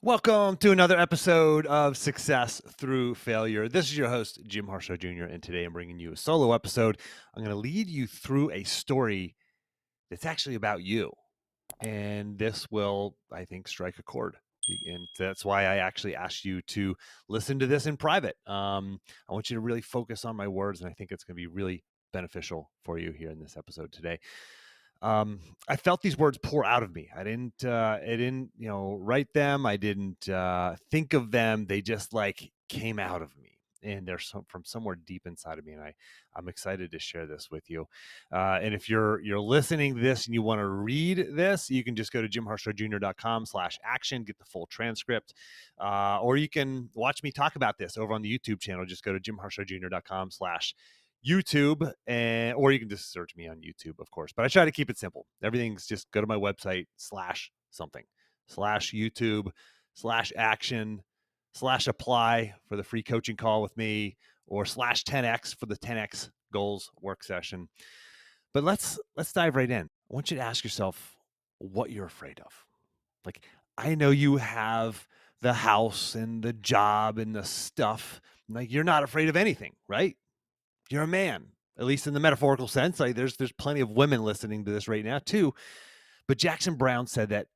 Welcome to another episode of Success Through Failure. This is your host, Jim Harshaw Jr., and today I'm bringing you a solo episode. I'm going to lead you through a story that's actually about you. And this will, I think, strike a chord. And that's why I actually asked you to listen to this in private. I want you to really focus on my words, and I think it's going to be really beneficial for you here in this episode today. I felt these words pour out of me. I didn't write them. I didn't think of them. They just like came out of me, and they're from somewhere deep inside of me. And I'm excited to share this with you. And if you're listening to this and you want to read this, you can just go to jimharshawjr.com/action, get the full transcript, or you can watch me talk about this over on the YouTube channel. Just go to jimharshawjr.com/YouTube, or you can just search me on YouTube, of course. But I try to keep it simple. Everything's just go to my website /something/YouTube/action/apply for the free coaching call with me, or /10x for the 10x goals work session. But let's dive right in. I want you to ask yourself what you're afraid of. Like, I know you have the house and the job and the stuff. Like, you're not afraid of anything, right? You're a man, at least in the metaphorical sense. Like, there's plenty of women listening to this right now too. But Jackson Brown said that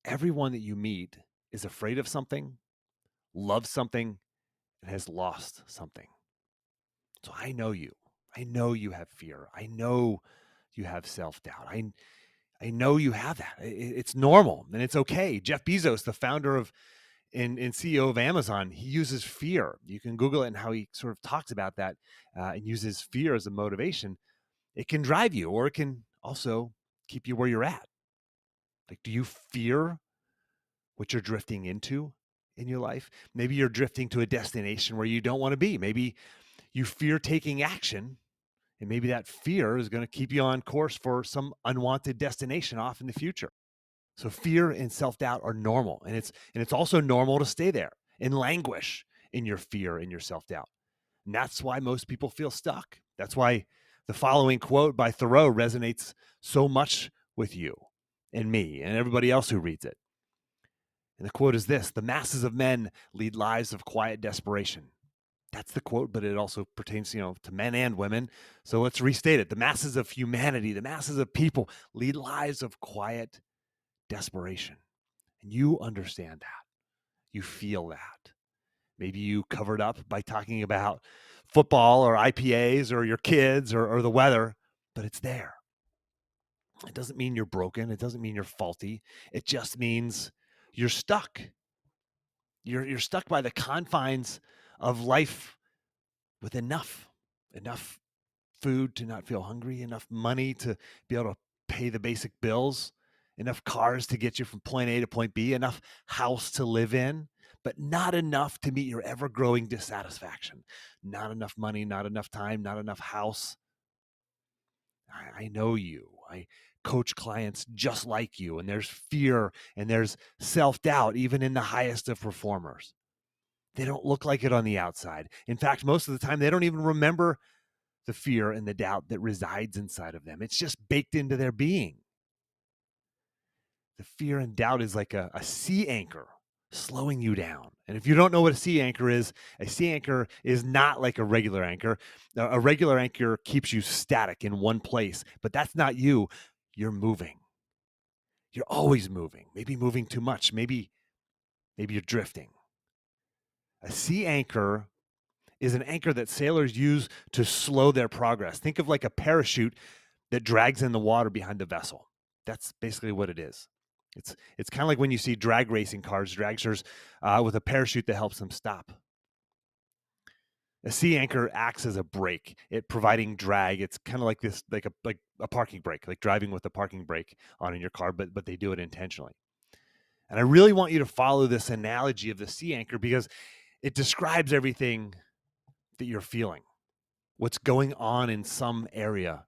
everyone that you meet is afraid of something, loves something, and has lost something. So I know you. I know you have fear. I know you have self-doubt. I know you have that. It's normal and it's okay. Jeff Bezos, the founder of and CEO of Amazon, he uses fear. You can Google it and how he sort of talks about that and uses fear as a motivation. It can drive you, or it can also keep you where you're at. Like, do you fear what you're drifting into in your life? Maybe you're drifting to a destination where you don't want to be. Maybe you fear taking action, and maybe that fear is going to keep you on course for some unwanted destination off in the future. So fear and self-doubt are normal, and it's also normal to stay there and languish in your fear and your self-doubt. And that's why most people feel stuck. That's why the following quote by Thoreau resonates so much with you and me and everybody else who reads it. And the quote is this: "The masses of men lead lives of quiet desperation." That's the quote, but it also pertains, to men and women. So let's restate it. The masses of humanity, the masses of people lead lives of quiet desperation. And you understand that. You feel that. Maybe you covered up by talking about football or IPAs or your kids or the weather, but it's there. It doesn't mean you're broken. It doesn't mean you're faulty. It just means you're stuck. You're stuck by the confines of life with enough food to not feel hungry, enough money to be able to pay the basic bills, enough cars to get you from point A to point B, enough house to live in, but not enough to meet your ever growing dissatisfaction. Not enough money, not enough time, not enough house. I know you. I coach clients just like you, and there's fear and there's self-doubt, even in the highest of performers. They don't look like it on the outside. In fact, most of the time, they don't even remember the fear and the doubt that resides inside of them. It's just baked into their being. The fear and doubt is like a sea anchor slowing you down. And if you don't know what a sea anchor is not like a regular anchor. A regular anchor keeps you static in one place, but that's not you. You're moving. You're always moving, maybe moving too much. Maybe you're drifting. A sea anchor is an anchor that sailors use to slow their progress. Think of like a parachute that drags in the water behind the vessel. That's basically what it is. It's kind of like when you see drag racing cars, dragsters with a parachute that helps them stop. A sea anchor acts as a brake, it providing drag. It's kind of like this, like a parking brake, like driving with a parking brake on in your car, but they do it intentionally. And I really want you to follow this analogy of the sea anchor because it describes everything that you're feeling, what's going on in some area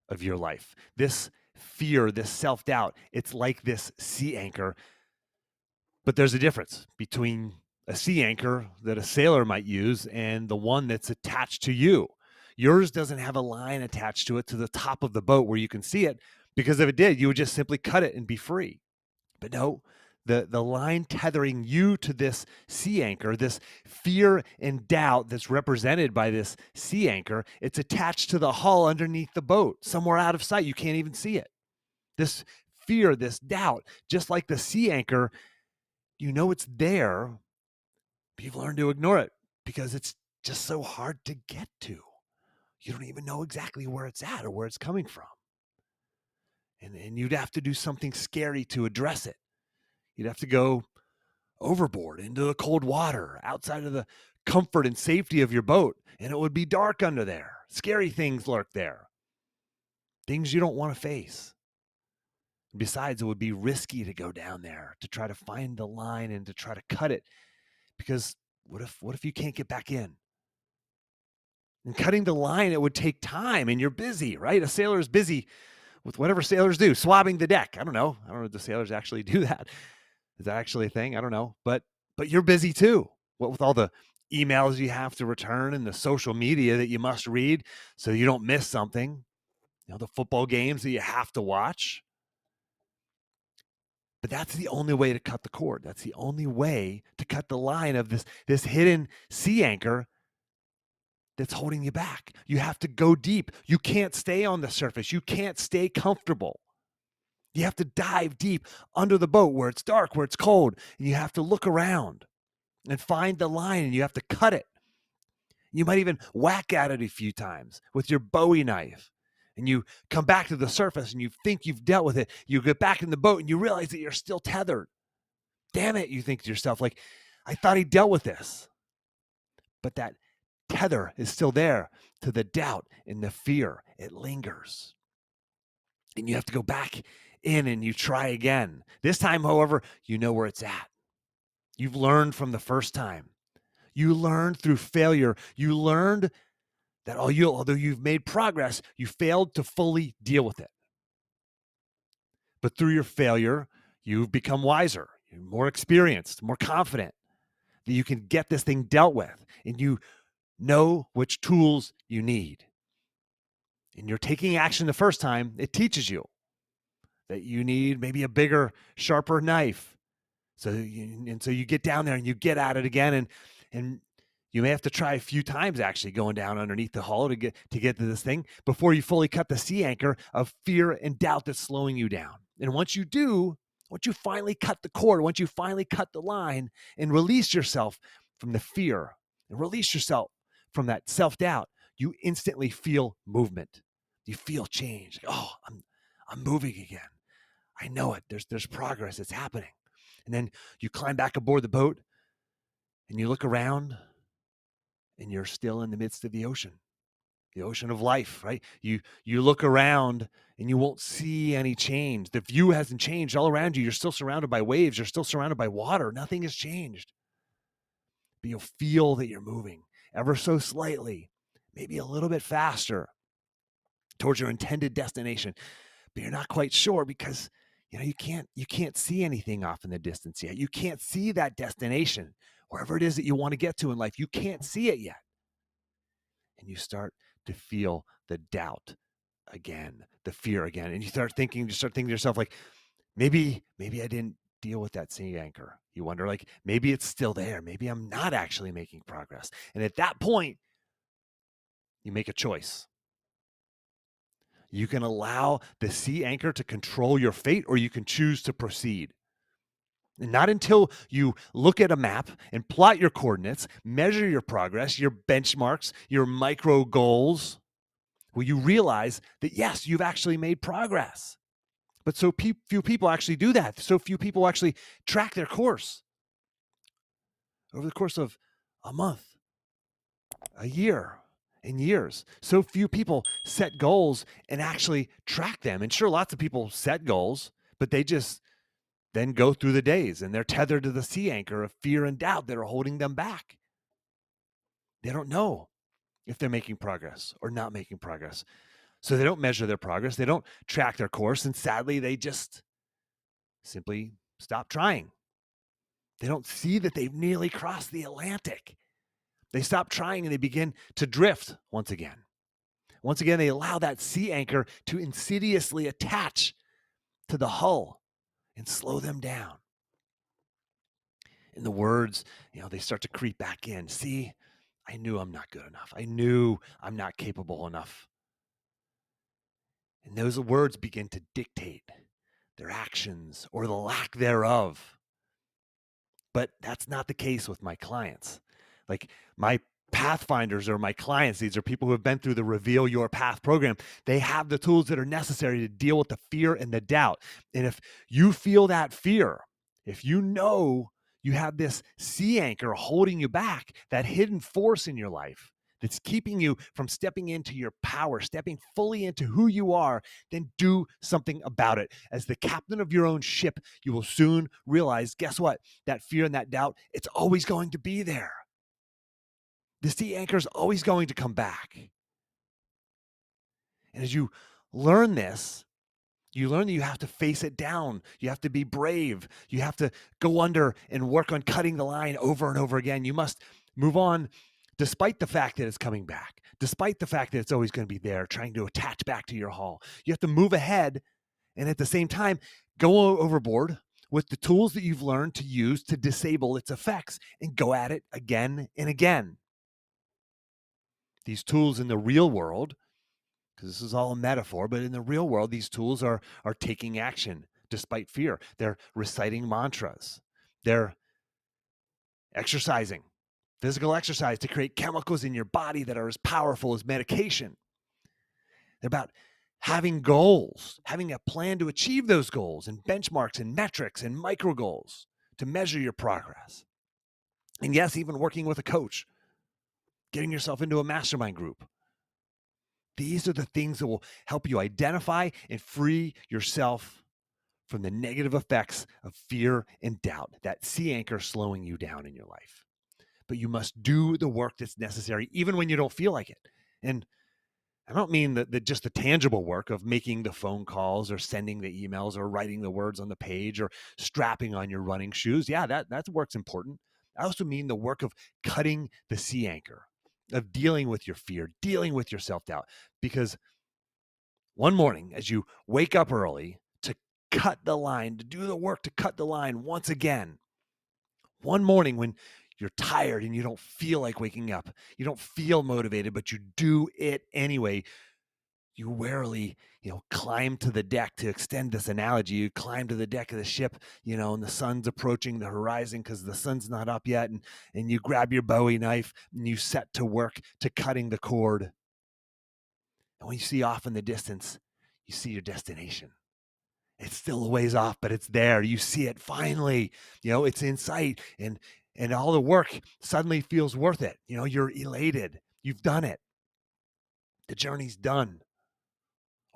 of your life. This fear, this self-doubt, it's like this sea anchor. But there's a difference between a sea anchor that a sailor might use and the one that's attached to you. Yours doesn't have a line attached to it to the top of the boat where you can see it, because if it did, you would just simply cut it and be free. But no, The line tethering you to this sea anchor, this fear and doubt that's represented by this sea anchor, it's attached to the hull underneath the boat, somewhere out of sight. You can't even see it. This fear, this doubt, just like the sea anchor, you know it's there, but you've learned to ignore it because it's just so hard to get to. You don't even know exactly where it's at or where it's coming from. And you'd have to do something scary to address it. You'd have to go overboard into the cold water outside of the comfort and safety of your boat, and it would be dark under there. Scary things lurk there, things you don't want to face. Besides, it would be risky to go down there to try to find the line and to try to cut it, because what if you can't get back in? And cutting the line, it would take time, and you're busy, right? A sailor is busy with whatever sailors do, swabbing the deck. I don't know if the sailors actually do that. Is that actually a thing? I don't know. But you're busy too. What with all the emails you have to return and the social media that you must read so you don't miss something. The football games that you have to watch. But that's the only way to cut the cord. That's the only way to cut the line of this hidden sea anchor that's holding you back. You have to go deep. You can't stay on the surface. You can't stay comfortable. You have to dive deep under the boat where it's dark, where it's cold, and you have to look around and find the line, and you have to cut it. You might even whack at it a few times with your Bowie knife, and you come back to the surface and you think you've dealt with it. You get back in the boat and you realize that you're still tethered. Damn it, you think to yourself, like, I thought he dealt with this. But that tether is still there to the doubt and the fear. It lingers. And you have to go back in and you try again. This time, however, you know where it's at. You've learned from the first time. You learned through failure. You learned that although you've made progress, you failed to fully deal with it. But through your failure, you've become wiser, you're more experienced, more confident that you can get this thing dealt with, and you know which tools you need. And you're taking action the first time, it teaches you that you need maybe a bigger, sharper knife. So you get down there and you get at it again, and you may have to try a few times actually going down underneath the hull to get to this thing before you fully cut the sea anchor of fear and doubt that's slowing you down. And once you do, once you finally cut the cord, once you finally cut the line and release yourself from the fear and release yourself from that self-doubt, you instantly feel movement. You feel change. Oh, I'm moving again. I know it. There's progress. It's happening. And then you climb back aboard the boat and you look around and you're still in the midst of the ocean of life, right? You look around and you won't see any change. The view hasn't changed all around you. You're still surrounded by waves. You're still surrounded by water. Nothing has changed. But you'll feel that you're moving ever so slightly, maybe a little bit faster towards your intended destination. But you're not quite sure because you can't see anything off in the distance yet. You can't see that destination, wherever it is that you want to get to in life. You can't see it yet. And you start to feel the doubt again, the fear again. And you start thinking to yourself, like, maybe I didn't deal with that sea anchor. You wonder, like, maybe it's still there. Maybe I'm not actually making progress. And at that point, you make a choice. You can allow the sea anchor to control your fate, or you can choose to proceed. And not until you look at a map and plot your coordinates, measure your progress, your benchmarks, your micro goals, will you realize that, yes, you've actually made progress. But so few people actually do that. So few people actually track their course over the course of a month, a year, and years. So few people set goals and actually track them. And sure, lots of people set goals, but they just then go through the days and they're tethered to the sea anchor of fear and doubt that are holding them back. They don't know if they're making progress or not making progress. So they don't measure their progress. They don't track their course. And sadly, they just simply stop trying. They don't see that they've nearly crossed the Atlantic. They stop trying and they begin to drift once again. Once again, they allow that sea anchor to insidiously attach to the hull and slow them down. And the words, they start to creep back in. See, I knew I'm not good enough. I knew I'm not capable enough. And those words begin to dictate their actions or the lack thereof. But that's not the case with my clients. Like my pathfinders or my clients, these are people who have been through the Reveal Your Path program. They have the tools that are necessary to deal with the fear and the doubt. And if you feel that fear, if you know you have this sea anchor holding you back, that hidden force in your life that's keeping you from stepping into your power, stepping fully into who you are, then do something about it. As the captain of your own ship, you will soon realize, guess what? That fear and that doubt, it's always going to be there. The sea anchor is always going to come back. And as you learn this, you learn that you have to face it down. You have to be brave. You have to go under and work on cutting the line over and over again. You must move on despite the fact that it's coming back, despite the fact that it's always going to be there, trying to attach back to your hull. You have to move ahead and at the same time, go overboard with the tools that you've learned to use to disable its effects and go at it again and again. These tools in the real world, because this is all a metaphor, but in the real world, these tools are taking action despite fear. They're reciting mantras. They're exercising, physical exercise to create chemicals in your body that are as powerful as medication. They're about having goals, having a plan to achieve those goals and benchmarks and metrics and micro goals to measure your progress. And yes, even working with a coach, getting yourself into a mastermind group. These are the things that will help you identify and free yourself from the negative effects of fear and doubt, that sea anchor slowing you down in your life. But you must do the work that's necessary, even when you don't feel like it. And I don't mean that just the tangible work of making the phone calls or sending the emails or writing the words on the page or strapping on your running shoes. Yeah, that work's important. I also mean the work of cutting the sea anchor, of dealing with your fear, dealing with your self-doubt. Because one morning, as you wake up early to cut the line, to do the work to cut the line once again, one morning when you're tired and you don't feel like waking up, you don't feel motivated, but you do it anyway, you warily, climb to the deck. To extend this analogy, you climb to the deck of the ship, and the sun's approaching the horizon because the sun's not up yet. And you grab your Bowie knife and you set to work to cutting the cord. And when you see off in the distance, you see your destination. It's still a ways off, but it's there. You see it finally, it's in sight, and all the work suddenly feels worth it. You're elated. You've done it. The journey's done.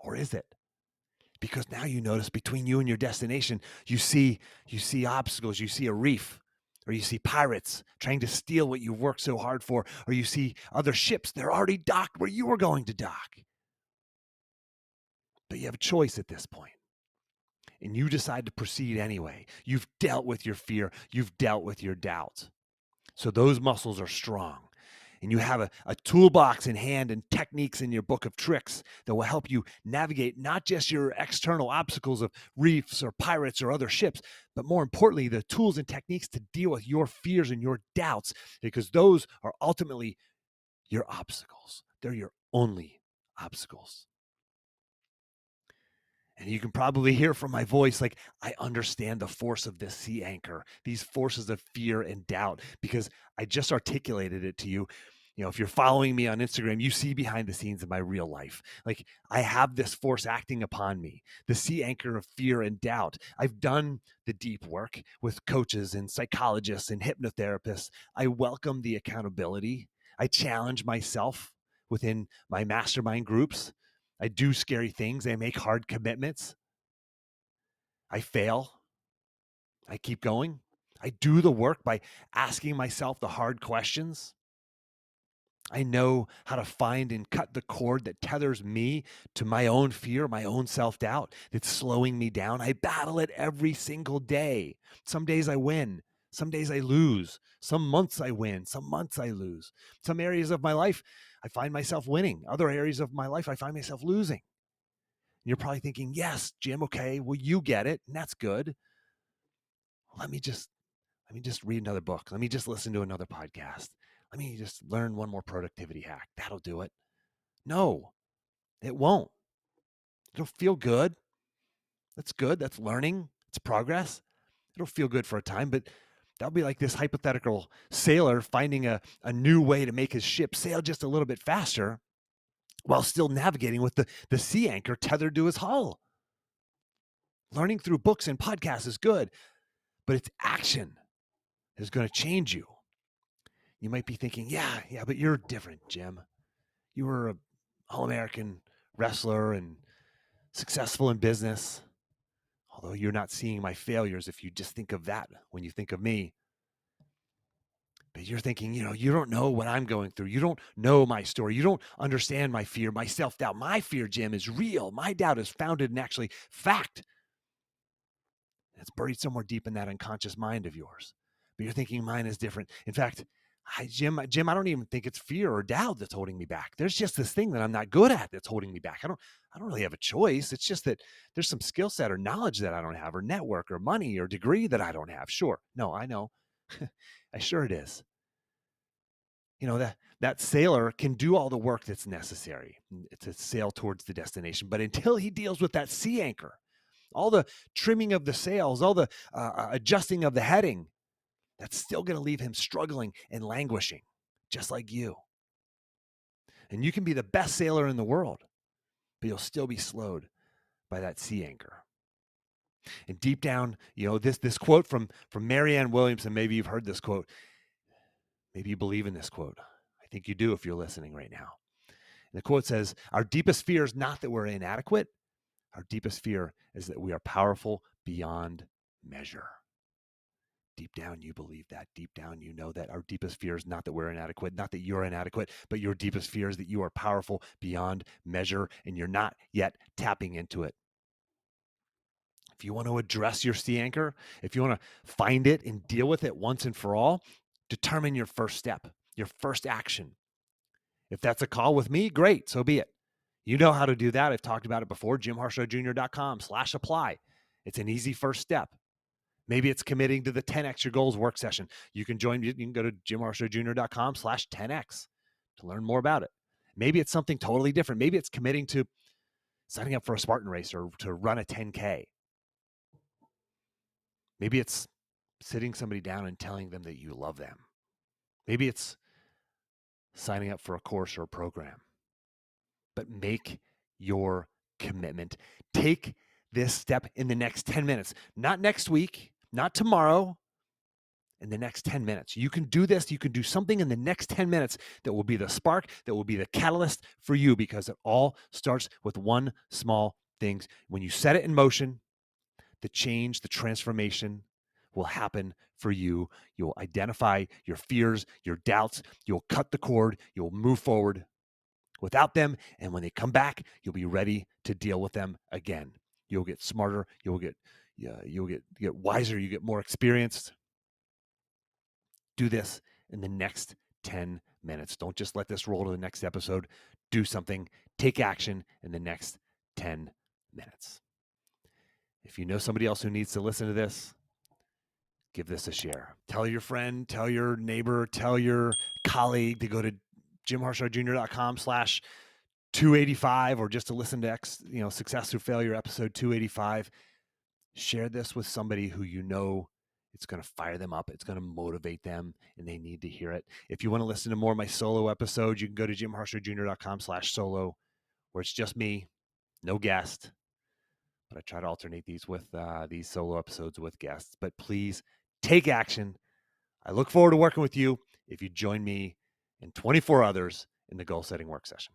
Or is it? Because now you notice between you and your destination, you see obstacles, you see a reef, or you see pirates trying to steal what you've worked so hard for, or you see other ships, they're already docked where you were going to dock. But you have a choice at this point. And you decide to proceed anyway. You've dealt with your fear, you've dealt with your doubts. So those muscles are strong. And you have a toolbox in hand and techniques in your book of tricks that will help you navigate not just your external obstacles of reefs or pirates or other ships, but more importantly, the tools and techniques to deal with your fears and your doubts, because those are ultimately your obstacles. They're your only obstacles. And you can probably hear from my voice, like, I understand the force of this sea anchor, these forces of fear and doubt, because I just articulated it to you. If you're following me on Instagram, you see behind the scenes of my real life. Like, I have this force acting upon me, the sea anchor of fear and doubt. I've done the deep work with coaches and psychologists and hypnotherapists. I welcome the accountability. I challenge myself within my mastermind groups. I do scary things. I make hard commitments. I fail. I keep going. I do the work by asking myself the hard questions. I know how to find and cut the cord that tethers me to my own fear, my own self-doubt that's slowing me down. I battle it every single day. Some days I win. Some days I lose. Some months I win. Some months I lose. Some areas of my life, I find myself winning. Other areas of my life, I find myself losing. You're probably thinking, yes, Jim, okay, well, you get it, and that's good. Let me just Let me just read another book. Let me just listen to another podcast. Let me just learn one more productivity hack. That'll do it. No, it won't. It'll feel good. That's good. That's learning. It's progress. It'll feel good for a time, but that'll be like this hypothetical sailor finding a new way to make his ship sail just a little bit faster while still navigating with the sea anchor tethered to his hull. Learning through books and podcasts is good, but it's action is going to change you. You might be thinking, yeah, but you're different, Jim. You were an All-American wrestler and successful in business. Although you're not seeing my failures if you just think of that when you think of me. But you're thinking, you don't know what I'm going through. You don't know my story. You don't understand my fear, my self-doubt. My fear, Jim, is real. My doubt is founded in actually fact. It's buried somewhere deep in that unconscious mind of yours. But you're thinking mine is different. In fact, Jim, I don't even think it's fear or doubt that's holding me back. There's just this thing that I'm not good at that's holding me back. I don't really have a choice. It's just that there's some skill set or knowledge that I don't have, or network or money or degree that I don't have. Sure. No, I know. I sure it is. That sailor can do all the work that's necessary to sail towards the destination. But until he deals with that sea anchor, all the trimming of the sails, all the adjusting of the heading, that's still going to leave him struggling and languishing, just like you. And you can be the best sailor in the world, but you'll still be slowed by that sea anchor. And deep down, this quote from Marianne Williamson, maybe you've heard this quote. Maybe you believe in this quote. I think you do if you're listening right now. And the quote says, "Our deepest fear is not that we're inadequate. Our deepest fear is that we are powerful beyond measure." Deep down, you believe that. Deep down, you know that our deepest fear is not that we're inadequate, not that you're inadequate, but your deepest fear is that you are powerful beyond measure, and you're not yet tapping into it. If you want to address your sea anchor, if you want to find it and deal with it once and for all, determine your first step, your first action. If that's a call with me, great, so be it. You know how to do that. I've talked about it before, jimharshawjr.com/apply. It's an easy first step. Maybe it's committing to the 10X Your Goals work session. You can join, you can go to jimharshawjr.com/10X to learn more about it. Maybe it's something totally different. Maybe it's committing to signing up for a Spartan race or to run a 10K. Maybe it's sitting somebody down and telling them that you love them. Maybe it's signing up for a course or a program. But make your commitment. Take this step in the next 10 minutes, not next week, not tomorrow, in the next 10 minutes. You can do this. You can do something in the next 10 minutes that will be the spark, that will be the catalyst for you, because it all starts with one small thing. When you set it in motion, the change, the transformation will happen for you. You'll identify your fears, your doubts. You'll cut the cord. You'll move forward without them. And when they come back, you'll be ready to deal with them again. You'll get smarter. You'll get wiser. You get more experienced. Do this in the next 10 minutes. Don't just let this roll to the next episode. Do something. Take action in the next 10 minutes. If you know somebody else who needs to listen to this, give this a share. Tell your friend, tell your neighbor, tell your colleague to go to jimharshawjr.com/285 or just to listen to Success Through Failure episode 285. Share this with somebody who you know it's going to fire them up. It's going to motivate them, and they need to hear it. If you want to listen to more of my solo episodes, you can go to jimharshawjr.com/solo, where it's just me, no guest. But I try to alternate these with these solo episodes with guests. But please take action. I look forward to working with you if you join me and 24 others in the goal setting work session.